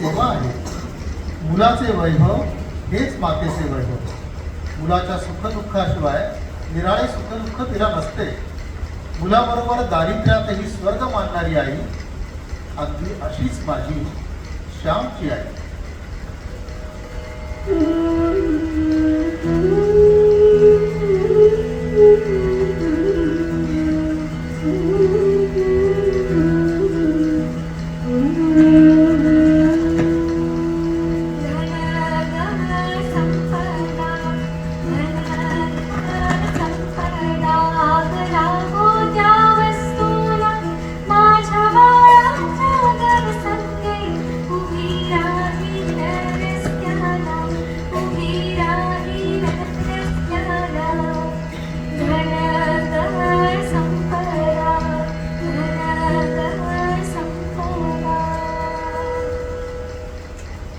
सेवा आहे. मुलाचे वैभव हेच मातेचे वैभव. मुलाच्या सुखदुःखाशिवाय निराळे सुखदुःख तिला नसते. मुलाबरोबर दारिद्र्यातही स्वर्ग मानणारी आई अगदी अशीच माझी श्यामची आई.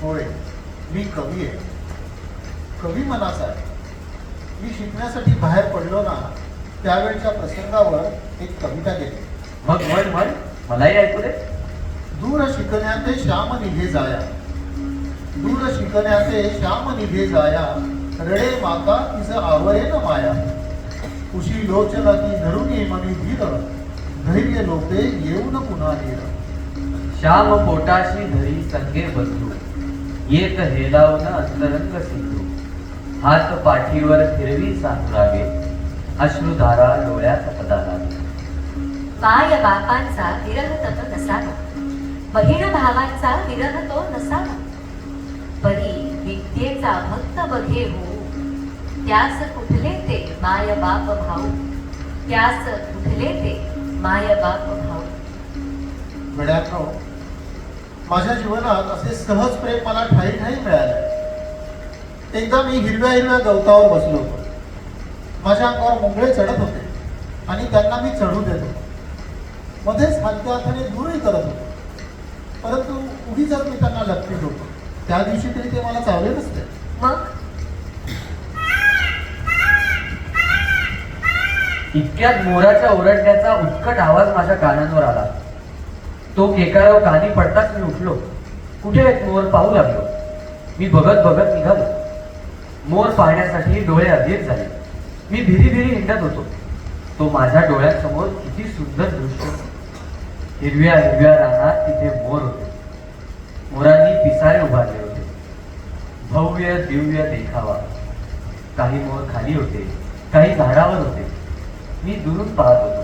होय, मी कवी आहे. कवी मनाचा आहे. मी शिकण्यासाठी बाहेर पडलो ना, त्यावेळच्या प्रसंगावर एक कविता केली. मग म्हण म्हण, मलाही ऐकू दे. दूर शिकण्याचे श्याम निघे जाया, दूर शिकण्याचे श्याम निघे जाया, रडे माता तिज आवरे न माया. उशी लोचन ती धरून मनी धीर, धैर्य लोपे येऊन पुन्हा नीर. श्याम पोटाशी धरी संगे बसलो, येत हेलावून अंतरंग सिंधू. हात पाठीवर फिरवी सानुरागे, अश्रुधारा डोळ्यात पदाला. माय बापांचा विरह तप नसावा, बहीण भावांचा विरह तो नसावा. परी विद्येचा भक्त बघे हो, त्यास कुठले ते माय बाप भाऊ. त्यास कुठले ते माय बाप भाऊ. गड्यानो, माझ्या जीवनात असे सहज प्रेम मला ठाई ठाई मिळाले. एकदा मी हिरव्या हिरव्या गवतावर बसलो होतो. माझ्या अंगावर मुंगळे चढत होते आणि त्यांना मी चढू देत होतो. मध्येच हलक्या हाताने दूरही करत होतो, परंतु उगीच मी त्यांना लपवीत होतो. त्या दिवशी तरी ते मला चावले नसते. मग इतक्यात मोराच्या ओरडण्याचा उत्कट आवाज माझ्या कानांवर आला. तो केकाराव कानी पडताच मी उठलो. कुठे एक मोर पाहू लागलो. मी बघत बघत निघालो. मोर पाहण्यासाठी डोळे अधीर झाले. मी भिरी भिरी हिंडत होतो. तो माझ्या डोळ्यांसमोर किती सुंदर दृश्य. हिरव्या हिरव्या रानात तिथे मोर होते. मोरांनी पिसारे उभारले होते. भव्य दिव्य देखावा. काही मोर खाली होते, काही झाडावर होते. मी दुरून पाहत होतो.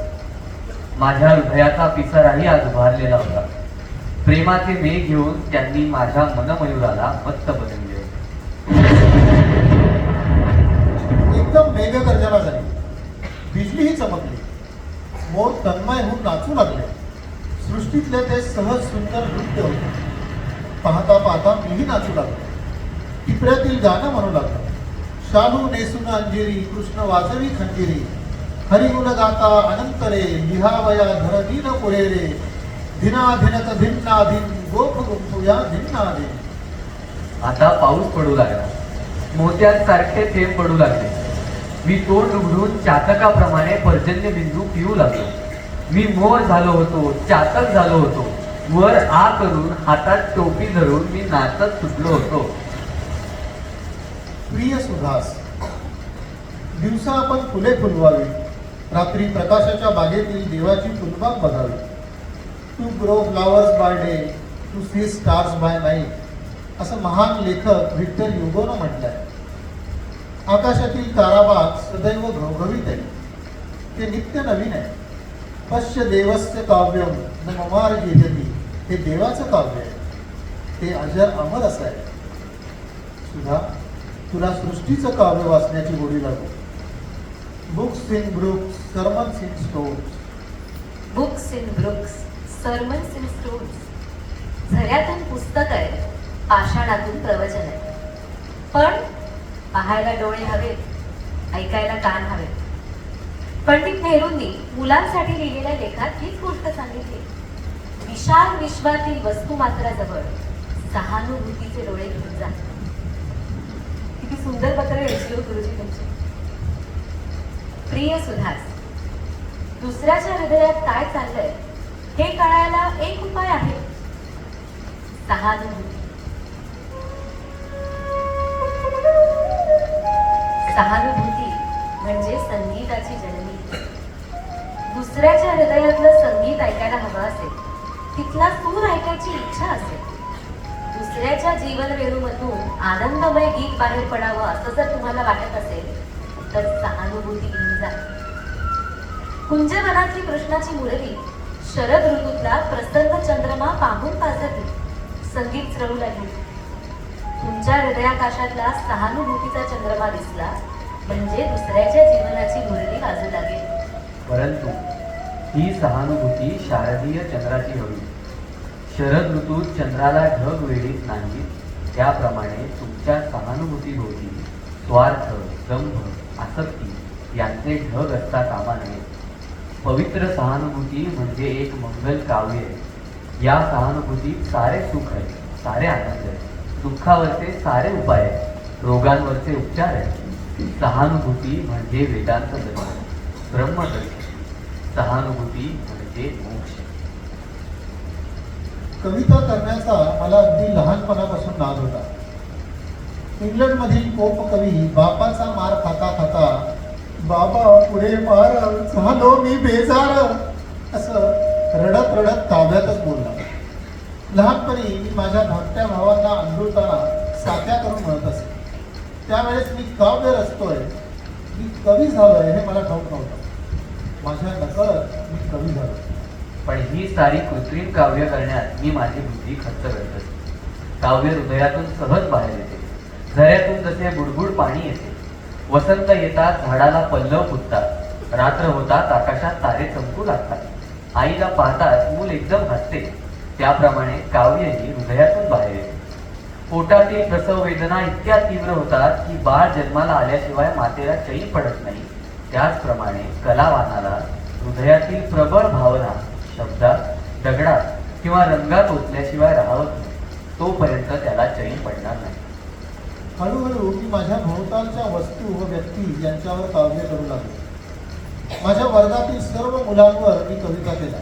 माझ्या हृदयाचा पिसाराही आज उभारलेला होता. प्रेमाचे वेग घेऊन त्यांनी माझ्या मनमयुराला मत्त बनवले. एकदम मेघगर्जना झाली. बिजलीही चमकली. मोर तन्मय होऊन नाचू लागले. सृष्टीतले ते सहज सुंदर नृत्य होते. पाहता पाहता मीही नाचू लागलो. टिपऱ्यातील गाणं म्हणू लागलो. शालू नेसून अंजिरी, कृष्ण वाजवी खंजिरी, हरिगुण गाता अनंतरे, लिहावया धर दीन पुढे रे. धिनाधिनक धिन्नाधिन, गोप गुंफुया धिन्नाधिन. आता पाऊस पडू लागला. मोत्यांसारखे थेंब पडू लागले. मी तोंड उघडून चातकाप्रमाणे पर्जन्य बिंदू पिऊ लागलो. मी मोर झालो होतो, चातक झालो होतो. वर आ करून हातात टोपी धरून मी नाचत सुटलो होतो. प्रिय सुधास, दिवसा आपण फुले फुलवावी, रात्री प्रकाशाच्या बागेतील देवाची फुलबाग बघावी. To grow flowers by day, to see stars by night, असं महान लेखक व्हिक्टर युगोनं म्हटलंय. आकाशातील ताराबाग सदैव घवघवीत आहे. ते नित्य नवीन आहे. पश्य देवस्य काव्यम न ममार गेजती, हे देवाचं काव्य आहे. ते अजर अमर असं आहे. सुधा, तुला सृष्टीचं काव्य वाचण्याची गोडी लागू. Books in brooks, sermons in stones. Books in brooks, sermons in stones. झऱ्यातून पुस्तक आहे, पाषाणातून प्रवचन आहे. पण पाहायला डोळे हवेत, ऐकायला कान हवेत. पंडित नेहरूंनी मुलांसाठी लिहिलेल्या लेखात हीच गोष्ट सांगितली. विशाल विश्वातील वस्तुमात्राजवळ सहानुभूतीचे डोळे घेऊन जा. किती सुंदर पत्र लिहिली हो गुरुजी तुमची. प्रिय सुधास, दुसऱ्याच्या हृदयात काय चाललंय हे कळायला एक उपाय आहे, सहानुभूती. सहानुभूती म्हणजे संगीताची जननी. दुसऱ्याच्या हृदयातलं संगीत ऐकायला हवं असेल, तिथला सूर ऐकायची इच्छा असेल, दुसऱ्याच्या जीवन वेणूमधून आनंदमय गीत बाहेर पडावं असं जर तुम्हाला वाटत असेल तर सहानुभूती घेऊन जा. कुंजवनातली कृष्णाची मुरली शरद ऋतूतला प्रसन्न चंद्रमा पाहून पाजरली, संगीत स्रवू लागली. तुमच्या हृदयाकाशातला सहानुभूतीचा चंद्रमा दिसला म्हणजे दुसऱ्याच्या जीवनाची मुरली वाजू लागेल. परंतु ही सहानुभूती शारदीय चंद्राची हवी. शरद ऋतूत चंद्राला ढग वेढीत नाही, त्याप्रमाणे तुमच्या सहानुभूतीभोवती स्वार्थ, दंभ, आसक्ती यांचे ढग असता कामा नये. पवित्र सहानुभूती म्हणजे एक मंगल काव्य आहे. या सहानुभूतीत सारे सुख आहे, सारे आनंद आहे, दुःखावरचे सारे उपाय आहेत, रोगांवरचे उपचार आहेत. सहानुभूती म्हणजे वेदांत दर्शन, ब्रह्मदर्शन. सहानुभूती म्हणजे मोक्ष. कविता करण्याचा मला अगदी लहानपणापासून नाद होता. इंग्लंडमधील पोप कवी बापाचा मार खाता खाता बाबा पुढे मार झालो मी बेजार असं रडत रडत काव्यातच बोलला. लहानपणी मी माझ्या धाकट्या भावांना अमृताला साथ्या करून म्हणत असे. त्यावेळेस मी काव्य रचतोय, मी कवी झालोय हे मला ठाऊक नव्हतं. माझ्या नकळत मी कवी झालो. पण ही सारी कृत्रिम काव्य करण्यात मी माझी बुद्धी खर्च करत असते. काव्य हृदयातून सहज बाहेर येते. झऱ्यातून जसे बुडबुड पाणी येते. वसंत येतात, झाडाला पल्लव फुटतात. रात्र होतात, आकाशात तारे चमकू लागतात. आईला पाहतात मूल एकदम हसते. त्याप्रमाणे काव्यही हृदयातून बाहेर येते. पोटातील प्रसव वेदना इतक्या तीव्र होतात की बाळ जन्माला आल्याशिवाय मातेला चैन पडत नाही. त्याचप्रमाणे कलावानाला हृदयातील प्रबळ भावना शब्दात, दगडात किंवा रंगात ओतल्याशिवाय राहत नाही. तोपर्यंत त्याला चैन पडणार नाही. हळूहळू मी माझ्या भोवतालच्या वस्तू व व्यक्ती यांच्यावर काव्य करू लागलो. माझ्या वर्गातील सर्व मुलांवर मी कविता केल्या.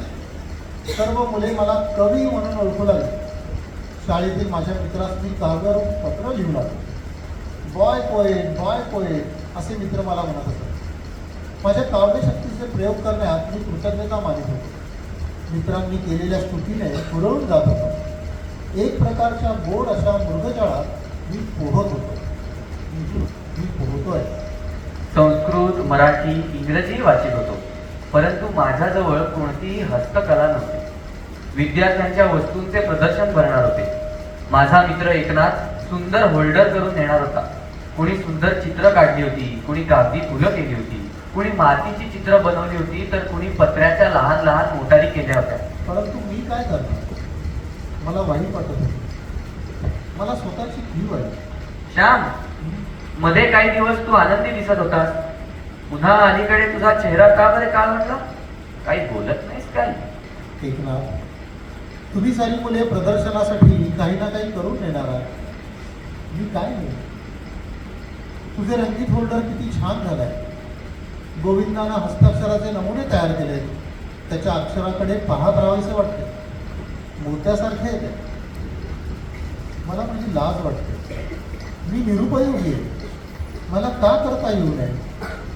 सर्व मुले मला कवी म्हणून ओळखू लागली. शाळेतील माझ्या मित्रास मी काव्यावर पत्र लिहू लागलो. बॉय पोएट असे मित्र मला म्हणत असत. माझ्या काव्यशक्तीचे प्रयोग करण्यात मी कृतज्ञता मानित होतो. मित्रांनी केलेल्या स्तुतीने पुरवून जात होतो. एक प्रकारच्या गोड अशा मृगजळात मी पोहत होतो. मी पोहतोय. संस्कृत, मराठी, इंग्रजी वाचित होतो. परंतु माझ्याजवळ कोणतीही हस्तकला नव्हती. विद्यार्थ्यांच्या वस्तूंचे प्रदर्शन भरणार होते. माझा मित्र एकनाथ सुंदर होल्डर करून नेणार होता. कुणी सुंदर चित्र काढली होती, कुणी कागदी फुलं केली होती, कुणी मातीची चित्र बनवली होती, तर कुणी पत्र्याच्या लहान लहान मोटारी केल्या होत्या. परंतु मी काय करणार? मला वाईट वाटत होती. मला स्वतःची कीव आहे. श्याम, मध्ये काही दिवस तू आनंदी दिसत होतास. पुन्हा अलीकडे तुझा चेहरा का बरे काळ म्हटला? काही बोलत नाहीस काय? एकनाथ, तुम्ही सारी मुले प्रदर्शनासाठी काही ना काही करून येणार आहात. मी काय नाही. तुझे रंगीत होल्डर किती छान झालाय. गोविंदानं हस्ताक्षराचे नमुने तयार केले. त्याच्या अक्षराकडे पाहत राहायचे वाटते. मोत्यासारखे येते. मला माझी लाज वाटते. मी निरुपयोगी आहे. मला का करता येऊ नये?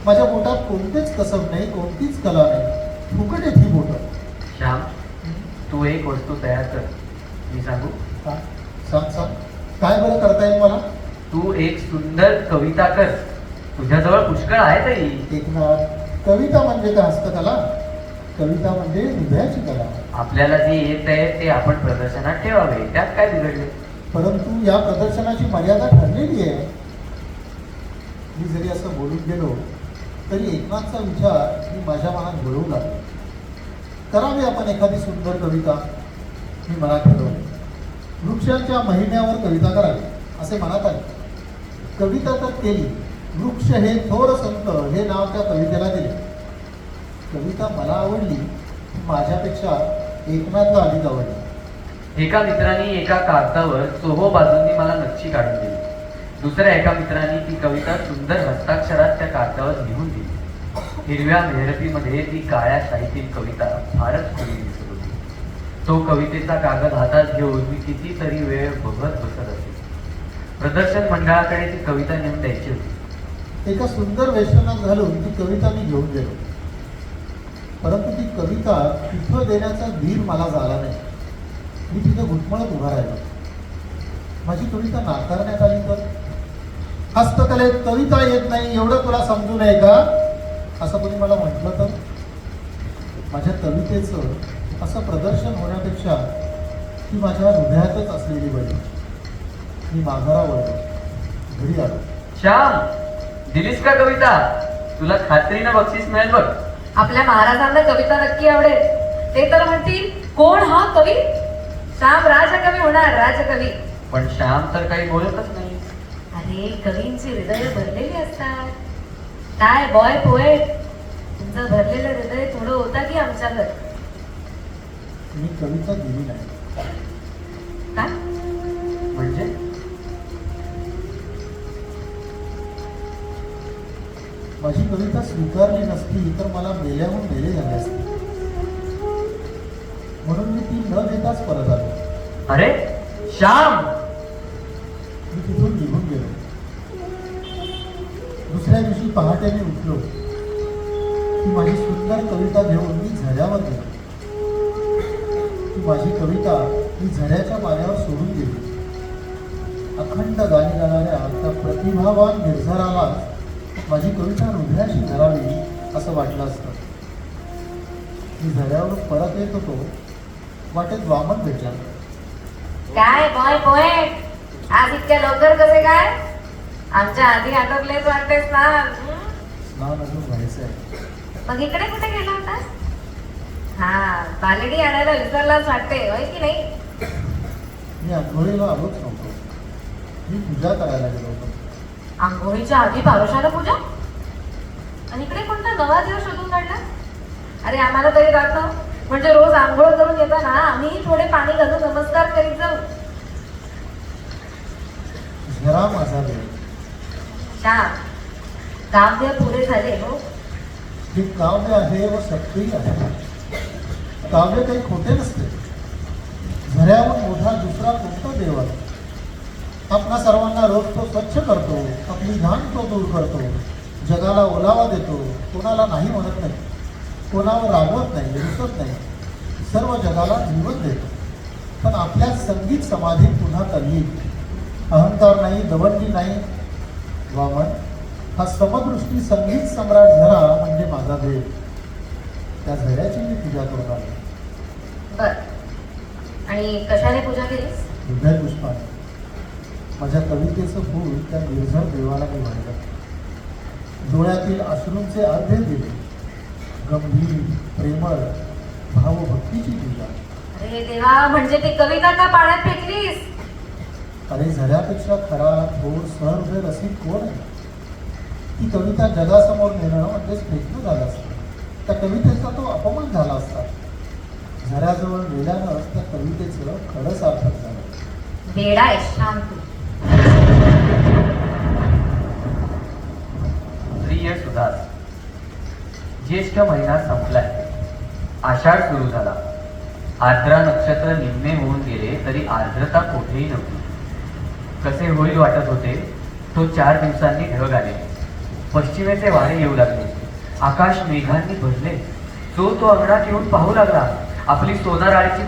माझ्या बोटात कोणतेच कसब नाही, कोणतीच कला नाही. फुकट येत ही बोटं. श्याम, तू एक वस्तू तयार कर. मी सांगू? का? सांग. काय बरं करता येईल मला? तू एक सुंदर कविता कर. तुझ्याजवळ पुष्कळ आहेतही. एकनाथ, कविता म्हणजे का हस्तकला? कविता म्हणजे हृदयाची कला. आपल्याला जे येत आहे ते आपण प्रदर्शनात ठेवावे. त्यात काय बिघडले? परंतु या प्रदर्शनाची मर्यादा ठरलेली आहे. मी जरी असं बोलून गेलो तरी एकनाथचा विचार मी माझ्या मनात घडवू लागलो. करावी आपण एखादी सुंदर कविता. मी मनात ठरवले. वृक्षांच्या महिन्यावर कविता करावी असे मनात आले. कविता तर केली. वृक्ष हे थोर संत हे नाव त्या कवितेला दिले. कविता मला आवडली, माझ्यापेक्षा एकनाथला अधिक आवडली. एका मित्राने एका कागदावर चोहो बाजूंनी मला नक्षी काढून दिली. दुसऱ्या एका मित्राने ती कविता सुंदर हस्ताक्षरात त्या कागदावर लिहून दिली. हिरव्या मेहरतीमध्ये ती काळ्या शाईतील कविता फारच खुली दिसत होती. तो कवितेचा कागद हातात घेऊन मी कितीतरी वेळ बघत बसत असे. प्रदर्शन मंडळाकडे ती कविता नेऊन द्यायची होती. एका सुंदर वेषणात घालून ती कविता मी घेऊन गेलो. परंतु ती कविता तिथं देण्याचा धीर मला झाला नाही. मी तिथे घुटमळत उभा राहिलो. माझी कविता नाकारण्यात आली तर? हस्तकलेत कविता येत नाही एवढं तुला समजू नये का, असं कोणी मला म्हटलं तर? माझ्या कवितेचं असं प्रदर्शन होण्यापेक्षा ती माझ्या हृदयातच असलेली बरी. मी माघारा वळलो, घरी आलो. श्याम, दिलीस का कविता? तुला खात्रीनं बक्षीस मिळेल बघ. आपल्या महाराजांना कविता नक्की आवडेल. ते तर म्हणतील, कोण हा कवी? श्याम राजकवी होणार, राजकवी. पण श्याम तर काही बोलतच नाही. अरे, कवींची हृदय भरलेली असतात. काय बॉय पोएट, तुमचं भरलेलं हृदय थोडं होता की आमच्यावर? मी कविता दिली नाही. काय? म्हणजे माझी कविता स्वीकारली नसती तर मला मेल्याहून मेले झाले असते. म्हणून मी ती न देताच परत आलो. अरे श्याम, मी तिथून निघून गेलो. दुसऱ्या दिवशी पहाटे मी उठलो. ती माझी सुंदर कविता घेऊन मी झऱ्यावर गेलो. ती माझी कविता मी झऱ्याच्या पाण्यावर सोडून गेली. अखंड गाणी गाणाऱ्या त्या प्रतिभावान निर्झराला माझी कविता हृदयाशी धरावी असं वाटलं असतं. मी झऱ्यावर परत येत होतो. वाटेत वामन भेटला. काय बॉय पोएट, आज इतक्या लवकर कसे काय? आमच्या आधी आटोपलेच वाटतेस ना. स्नान अजून व्हायचं आहे. मग इकडे कुठे गेला होतास? हा, बालडी आणायला विसरलाच वाटते, होय की नाही? मी आंघोळीला आलोच नव्हतो. मी पूजा करायला गेलो होतो. आंघोळीच्या आधी पारोशाला पूजा? आणि इकडे कोणता नवा दिवस शोधून काढला? अरे, आम्हाला तरी दाखव, म्हणजे रोज आंघोळ करून येताना आम्ही थोडे पाणी घालून नमस्कार करीत जाऊ. झरा माझा वेळ. श्याम, काव्य पुरे झाले हो. हे काव्य आहे व सत्यही आहे. काव्य काही खोटे नसते. झऱ्यावर मोठा दुसरा कोणता देव आहे? आपणा सर्वांना रोज तो स्वच्छ करतो, आपली घाण तो दूर करतो, जगाला ओलावा देतो, कोणाला नाही म्हणत नाही, कोणावर रागवत नाही, रुसत नाही, सर्व जगाला जीवन देतो. पण आपल्या संगीत समाधीत पुन्हा कली, अहंकार नाही, दवंडी नाही. वामन, हा समदृष्टी संगीत सम्राट झरा म्हणजे माझा देव. त्या झऱ्याची मी पूजा करून आलो. बर, आणि कशाने पूजा केलीस? हृदय पुष्पाने. माझ्या कवितेचं फूल त्या निर्झर देवाला मी वाहिलं. डोळ्यातील अश्रूंचे अर्धे दिले. गंभीर, प्रेमळ, भावभक्तीची पूजा. अरे देवा, म्हणजे ती कविता का पाण्यात फेकलीस? अरे, झऱ्यापेक्षा खरा, थोर, सहृदय रसिक कोण आहे? ती कविता जगासमोर नेणं म्हणजेच फेकणं झालं असतं. त्या कवितेचा तो अपमान झाला असता. झऱ्याजवळ नेल्यानं त्या कवितेचं खरं सार्थक झालं. वेडा आहे श्याम तू. प्रिय सुदास, ज्येष्ठ महिना संपलाय. आषाढ सुरू झाला. आर्द्रा नक्षत्र निम्मे होऊन गेले तरी आर्द्रता कुठेही नव्हती. कसे होईल वाटत होते. तो 4 दिवसांनी ढग आले. पश्चिमेचे वारे येऊ लागले. आकाश मेघांनी भरले. जो तो अंगणात येऊन पाहू लागला. आपली सोनाराळीची